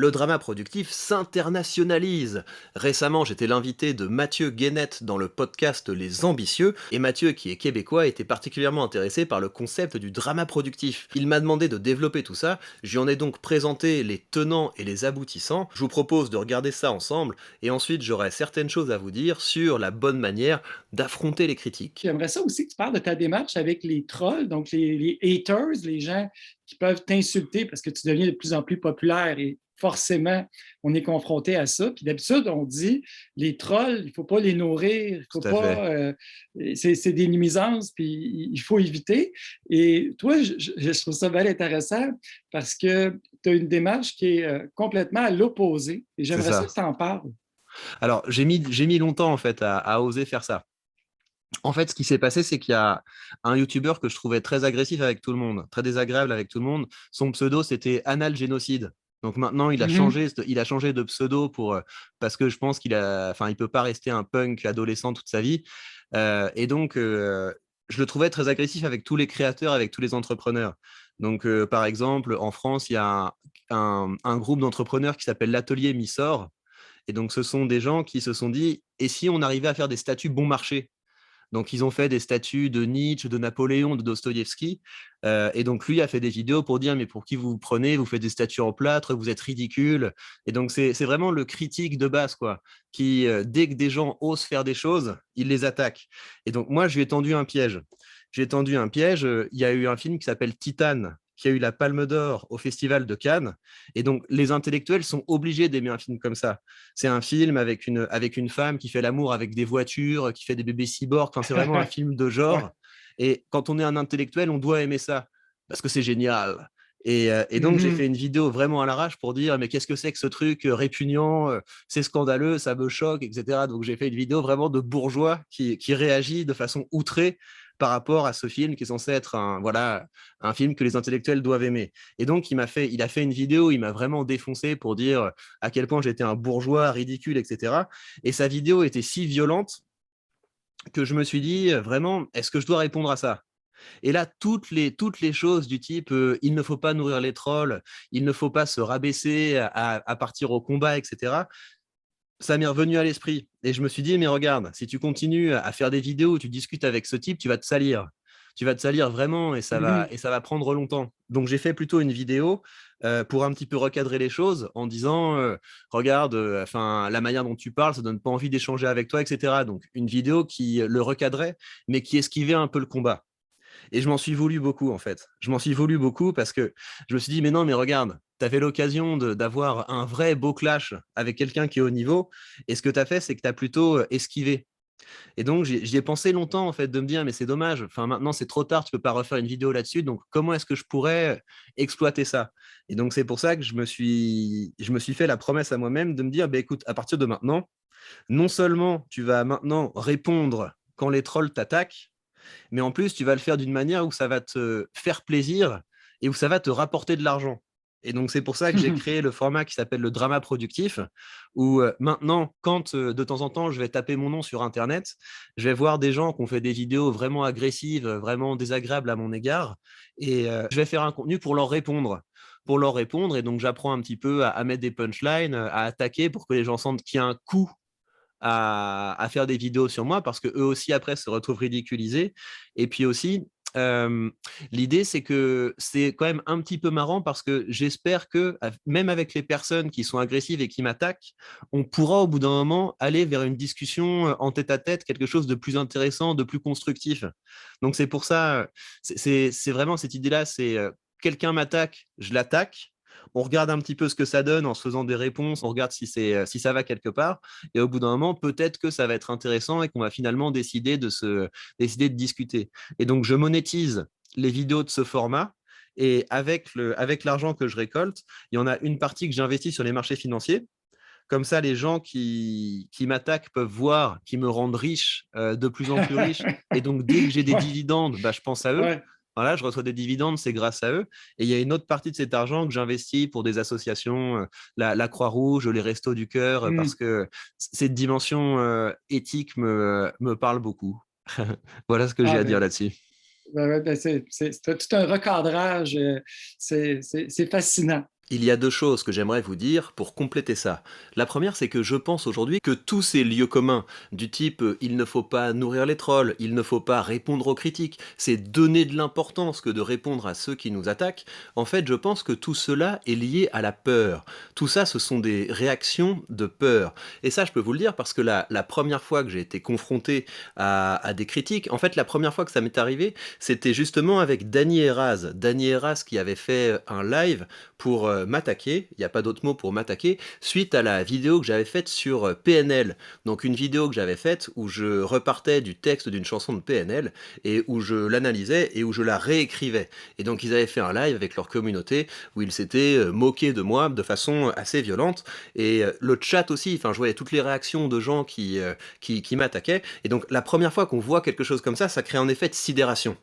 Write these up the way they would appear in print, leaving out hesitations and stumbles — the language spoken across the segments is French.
Le drama productif s'internationalise. Récemment, j'étais l'invité de Mathieu Guénette dans le podcast Les Ambitieux, et Mathieu, qui est québécois, était particulièrement intéressé par le concept du drama productif. Il m'a demandé de développer tout ça, j'y en ai donc présenté les tenants et les aboutissants. Je vous propose de regarder ça ensemble, et ensuite j'aurai certaines choses à vous dire sur la bonne manière d'affronter les critiques. J'aimerais ça aussi que tu parles de ta démarche avec les trolls, donc les haters, les gens qui peuvent t'insulter parce que tu deviens de plus en plus populaire et forcément, on est confronté à ça. Puis d'habitude, on dit les trolls, il ne faut pas les nourrir, il faut Tout à fait. pas. C'est des nuisances, puis il faut éviter. Et toi, je trouve ça bien intéressant parce que tu as une démarche qui est complètement à l'opposé. Et C'est j'aimerais ça que ça. tu en parles. Alors, j'ai mis longtemps en fait à oser faire ça. En fait, ce qui s'est passé, c'est qu'il y a un YouTuber que je trouvais très agressif avec tout le monde, très désagréable avec tout le monde. Son pseudo, c'était Anal Génocide. Donc maintenant, Mhm. il a changé de pseudo parce que je pense il peut pas rester un punk adolescent toute sa vie. Je le trouvais très agressif avec tous les créateurs, avec tous les entrepreneurs. Donc, par exemple, en France, il y a un groupe d'entrepreneurs qui s'appelle l'Atelier Missor. Et donc, ce sont des gens qui se sont dit, et si on arrivait à faire des statuts bon marché? Donc, ils ont fait des statues de Nietzsche, de Napoléon, de Dostoïevski. Et donc, lui a fait des vidéos pour dire, mais pour qui vous vous prenez? Vous faites des statues en plâtre, vous êtes ridicule. Et donc, c'est vraiment le critique de base, quoi, qui, dès que des gens osent faire des choses, il les attaque. Et donc, moi, je lui ai tendu un piège. J'ai tendu un piège. Il y a eu un film qui s'appelle Titane, qui a eu la Palme d'Or au Festival de Cannes. Et donc, les intellectuels sont obligés d'aimer un film comme ça. C'est un film avec une femme qui fait l'amour avec des voitures, qui fait des bébés cyborgs. Enfin, c'est vraiment un film de genre. Ouais. Et quand on est un intellectuel, on doit aimer ça parce que c'est génial. Et donc, j'ai fait Mhm. une vidéo vraiment à l'arrache pour dire mais qu'est-ce que c'est que ce truc répugnant, c'est scandaleux, ça me choque, etc. Donc, j'ai fait une vidéo vraiment de bourgeois qui réagit de façon outrée par rapport à ce film qui est censé être un film que les intellectuels doivent aimer. Et donc, il a fait une vidéo, il m'a vraiment défoncé pour dire à quel point j'étais un bourgeois ridicule, etc. Et sa vidéo était si violente que je me suis dit, vraiment, est-ce que je dois répondre à ça? Et là, toutes les choses du type il ne faut pas nourrir les trolls, il ne faut pas se rabaisser à partir au combat, etc., ça m'est revenu à l'esprit. Et je me suis dit, mais regarde, si tu continues à faire des vidéos où tu discutes avec ce type, tu vas te salir. Tu vas te salir vraiment Mhm. et ça va prendre longtemps. Donc j'ai fait plutôt une vidéo pour un petit peu recadrer les choses en disant, regarde, la manière dont tu parles, ça donne pas envie d'échanger avec toi, etc. Donc une vidéo qui le recadrait, mais qui esquivait un peu le combat. Et je m'en suis voulu beaucoup, en fait. Je m'en suis voulu beaucoup parce que je me suis dit, mais non, mais regarde, tu avais l'occasion d'avoir un vrai beau clash avec quelqu'un qui est au niveau. Et ce que tu as fait, c'est que tu as plutôt esquivé. Et donc, j'y ai pensé longtemps, en fait, de me dire, mais c'est dommage. Enfin, maintenant, c'est trop tard, tu peux pas refaire une vidéo là-dessus. Donc, comment est-ce que je pourrais exploiter ça? Et donc, c'est pour ça que je me suis fait la promesse à moi-même de me dire, bah, écoute, à partir de maintenant, non seulement tu vas maintenant répondre quand les trolls t'attaquent, mais en plus, tu vas le faire d'une manière où ça va te faire plaisir et où ça va te rapporter de l'argent. Et donc, c'est pour ça que j'ai créé le format qui s'appelle le drama productif, où maintenant, quand de temps en temps, je vais taper mon nom sur Internet, je vais voir des gens qui ont fait des vidéos vraiment agressives, vraiment désagréables à mon égard, et je vais faire un contenu pour leur répondre. Pour leur répondre, et donc j'apprends un petit peu à mettre des punchlines, à attaquer pour que les gens sentent qu'il y a un coup à faire des vidéos sur moi parce que eux aussi après se retrouvent ridiculisés. Et puis aussi, euh, l'idée c'est que c'est quand même un petit peu marrant parce que j'espère que même avec les personnes qui sont agressives et qui m'attaquent, on pourra au bout d'un moment aller vers une discussion en tête à tête, quelque chose de plus intéressant, de plus constructif. Donc c'est pour ça, c'est vraiment cette idée-là, c'est quelqu'un m'attaque, je l'attaque. On regarde un petit peu ce que ça donne en se faisant des réponses, on regarde si ça va quelque part. Et au bout d'un moment, peut-être que ça va être intéressant et qu'on va finalement décider de discuter. Et donc, je monétise les vidéos de ce format. Et avec l'argent que je récolte, il y en a une partie que j'investis sur les marchés financiers. Comme ça, les gens qui m'attaquent peuvent voir qu'ils me rendent riche, de plus en plus riche. Et donc, dès que j'ai des Ouais, dividendes, bah, je pense à eux. ouais. Voilà, je reçois des dividendes, c'est grâce à eux. Et il y a une autre partie de cet argent que j'investis pour des associations, la Croix-Rouge, les Restos du Cœur, parce Mm. que cette dimension éthique me parle beaucoup. Voilà ce que j'ai Ah, à dire ben, là-dessus. ben, ben, c'est tout un recadrage. C'est fascinant. Il y a deux choses que j'aimerais vous dire pour compléter ça. La première, c'est que je pense aujourd'hui que tous ces lieux communs, du type il ne faut pas nourrir les trolls, il ne faut pas répondre aux critiques, c'est donner de l'importance que de répondre à ceux qui nous attaquent, en fait, je pense que tout cela est lié à la peur. Tout ça, ce sont des réactions de peur. Et ça, je peux vous le dire parce que la première fois que j'ai été confronté à des critiques, en fait, la première fois que ça m'est arrivé, c'était justement avec Dany Eraz. Dany Eraz qui avait fait un live pour m'attaquer, il n'y a pas d'autre mot pour m'attaquer, suite à la vidéo que j'avais faite sur PNL. Donc une vidéo que j'avais faite où je repartais du texte d'une chanson de PNL et où je l'analysais et où je la réécrivais. Et donc ils avaient fait un live avec leur communauté où ils s'étaient moqués de moi de façon assez violente. Et le chat aussi, enfin je voyais toutes les réactions de gens qui m'attaquaient. Et donc la première fois qu'on voit quelque chose comme ça crée un effet de sidération.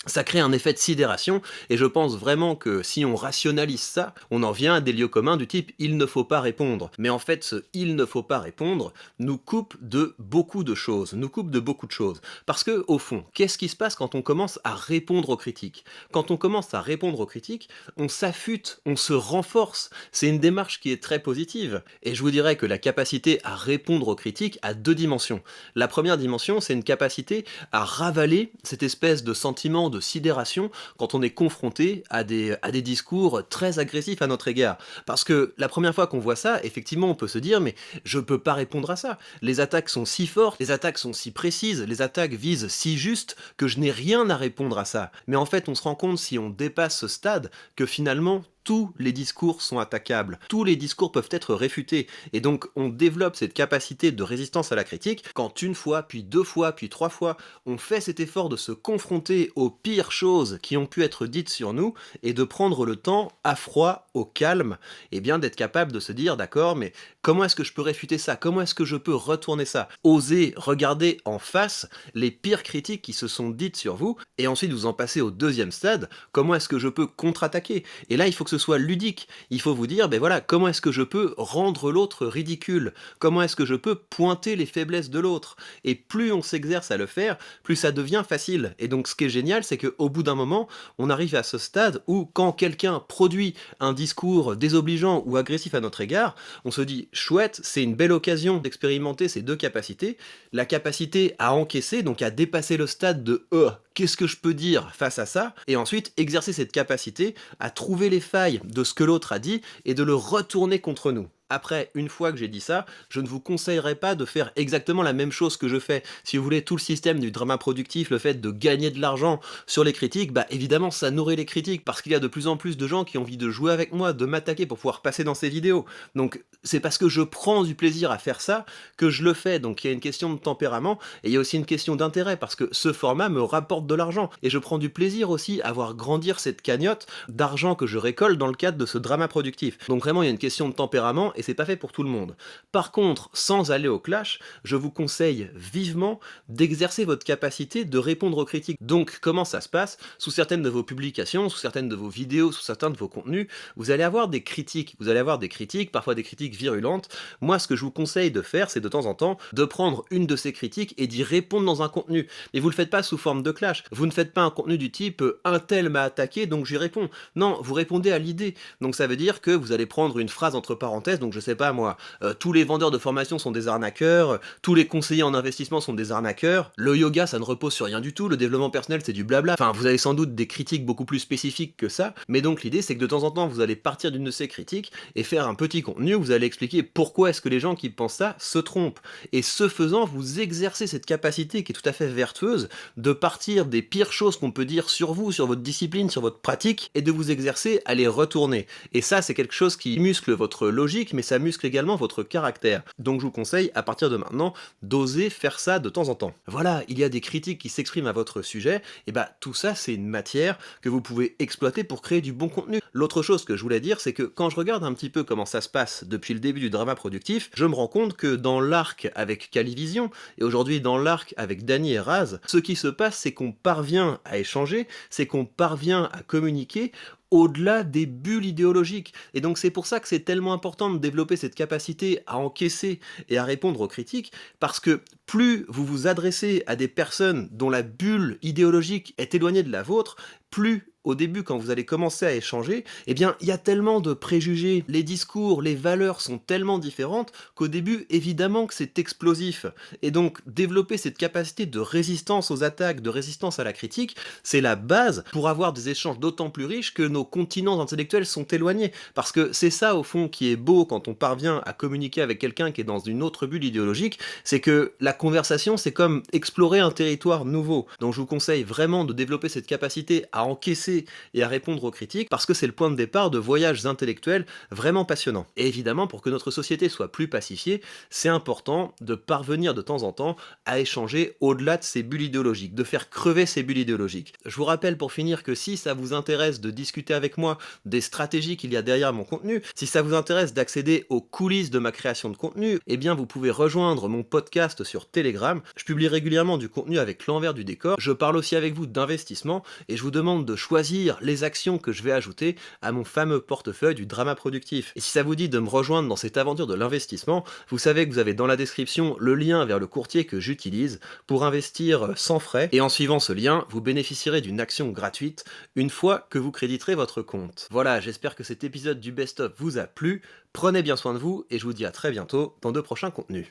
Ça crée un effet de sidération, et je pense vraiment que si on rationalise ça, on en vient à des lieux communs du type il ne faut pas répondre. Mais en fait, ce il ne faut pas répondre nous coupe de beaucoup de choses, nous coupe de beaucoup de choses. Parce que, au fond, qu'est-ce qui se passe quand on commence à répondre aux critiques? Quand on commence à répondre aux critiques, on s'affûte, on se renforce. C'est une démarche qui est très positive. Et je vous dirais que la capacité à répondre aux critiques a deux dimensions. La première dimension, c'est une capacité à ravaler cette espèce de sentiment de sidération quand on est confronté à des discours très agressifs à notre égard. Parce que la première fois qu'on voit ça, effectivement, on peut se dire, mais je peux pas répondre à ça. Les attaques sont si fortes, les attaques sont si précises, les attaques visent si juste que je n'ai rien à répondre à ça. Mais en fait, on se rend compte, si on dépasse ce stade, que finalement, tous les discours sont attaquables, tous les discours peuvent être réfutés, et donc on développe cette capacité de résistance à la critique quand une fois, puis deux fois, puis trois fois, on fait cet effort de se confronter aux pires choses qui ont pu être dites sur nous, et de prendre le temps, à froid, au calme, et bien d'être capable de se dire, d'accord, mais comment est-ce que je peux réfuter ça? Comment est-ce que je peux retourner ça? Oser regarder en face les pires critiques qui se sont dites sur vous, et ensuite vous en passez au deuxième stade, comment est-ce que je peux contre-attaquer? Et là, il faut que ce soit ludique. Il faut vous dire, ben voilà, comment est-ce que je peux rendre l'autre ridicule? Comment est-ce que je peux pointer les faiblesses de l'autre? Et plus on s'exerce à le faire, plus ça devient facile. Et donc, ce qui est génial, c'est qu'au bout d'un moment, on arrive à ce stade où, quand quelqu'un produit un discours désobligeant ou agressif à notre égard, on se dit, chouette, c'est une belle occasion d'expérimenter ces deux capacités. La capacité à encaisser, donc à dépasser le stade de qu'est-ce que je peux dire face à ça? Et ensuite, exercer cette capacité à trouver les failles de ce que l'autre a dit et de le retourner contre nous. Après, une fois que j'ai dit ça, je ne vous conseillerais pas de faire exactement la même chose que je fais. Si vous voulez, tout le système du drama productif, le fait de gagner de l'argent sur les critiques, bah évidemment ça nourrit les critiques, parce qu'il y a de plus en plus de gens qui ont envie de jouer avec moi, de m'attaquer pour pouvoir passer dans ces vidéos. Donc c'est parce que je prends du plaisir à faire ça que je le fais. Donc il y a une question de tempérament, et il y a aussi une question d'intérêt, parce que ce format me rapporte de l'argent. Et je prends du plaisir aussi à voir grandir cette cagnotte d'argent que je récolte dans le cadre de ce drama productif. Donc vraiment, il y a une question de tempérament, et c'est pas fait pour tout le monde. Par contre, sans aller au clash, je vous conseille vivement d'exercer votre capacité de répondre aux critiques. Donc, comment ça se passe? Sous certaines de vos publications, sous certaines de vos vidéos, sous certains de vos contenus, vous allez avoir des critiques. Vous allez avoir des critiques, parfois des critiques virulentes. Moi, ce que je vous conseille de faire, c'est de temps en temps de prendre une de ces critiques et d'y répondre dans un contenu. Mais vous le faites pas sous forme de clash. Vous ne faites pas un contenu du type un tel m'a attaqué, donc j'y réponds. Non, vous répondez à l'idée. Donc ça veut dire que vous allez prendre une phrase entre parenthèses, donc je sais pas moi, tous les vendeurs de formation sont des arnaqueurs, tous les conseillers en investissement sont des arnaqueurs, le yoga ça ne repose sur rien du tout, le développement personnel c'est du blabla. Enfin, vous avez sans doute des critiques beaucoup plus spécifiques que ça, mais donc l'idée c'est que de temps en temps vous allez partir d'une de ces critiques et faire un petit contenu où vous allez expliquer pourquoi est-ce que les gens qui pensent ça se trompent. Et ce faisant, vous exercez cette capacité qui est tout à fait vertueuse de partir des pires choses qu'on peut dire sur vous, sur votre discipline, sur votre pratique, et de vous exercer à les retourner. Et ça, c'est quelque chose qui muscle votre logique, mais ça muscle également votre caractère. Donc je vous conseille, à partir de maintenant, d'oser faire ça de temps en temps. Voilà, il y a des critiques qui s'expriment à votre sujet, et bah tout ça, c'est une matière que vous pouvez exploiter pour créer du bon contenu. L'autre chose que je voulais dire, c'est que quand je regarde un petit peu comment ça se passe depuis le début du drama productif, je me rends compte que dans l'arc avec Calivision, et aujourd'hui dans l'arc avec Dany Eraz, ce qui se passe, c'est qu'on parvient à échanger, c'est qu'on parvient à communiquer au-delà des bulles idéologiques. Et donc c'est pour ça que c'est tellement important de développer cette capacité à encaisser et à répondre aux critiques, parce que plus vous vous adressez à des personnes dont la bulle idéologique est éloignée de la vôtre, plus au début, quand vous allez commencer à échanger, eh bien, il y a tellement de préjugés, les discours, les valeurs sont tellement différentes qu'au début, évidemment que c'est explosif. Et donc, développer cette capacité de résistance aux attaques, de résistance à la critique, c'est la base pour avoir des échanges d'autant plus riches que nos continents intellectuels sont éloignés. Parce que c'est ça, au fond, qui est beau quand on parvient à communiquer avec quelqu'un qui est dans une autre bulle idéologique, c'est que la conversation, c'est comme explorer un territoire nouveau. Donc je vous conseille vraiment de développer cette capacité à encaisser et à répondre aux critiques, parce que c'est le point de départ de voyages intellectuels vraiment passionnants. Et évidemment, pour que notre société soit plus pacifiée, c'est important de parvenir de temps en temps à échanger au-delà de ces bulles idéologiques, de faire crever ces bulles idéologiques. Je vous rappelle pour finir que si ça vous intéresse de discuter avec moi des stratégies qu'il y a derrière mon contenu, si ça vous intéresse d'accéder aux coulisses de ma création de contenu, eh bien vous pouvez rejoindre mon podcast sur Telegram. Je publie régulièrement du contenu avec l'envers du décor. Je parle aussi avec vous d'investissement et je vous demande de choisir les actions que je vais ajouter à mon fameux portefeuille du drama productif. Et si ça vous dit de me rejoindre dans cette aventure de l'investissement, vous savez que vous avez dans la description le lien vers le courtier que j'utilise pour investir sans frais. Et en suivant ce lien, vous bénéficierez d'une action gratuite une fois que vous créditerez votre compte. Voilà, j'espère que cet épisode du Best of vous a plu. Prenez bien soin de vous et je vous dis à très bientôt dans de prochains contenus.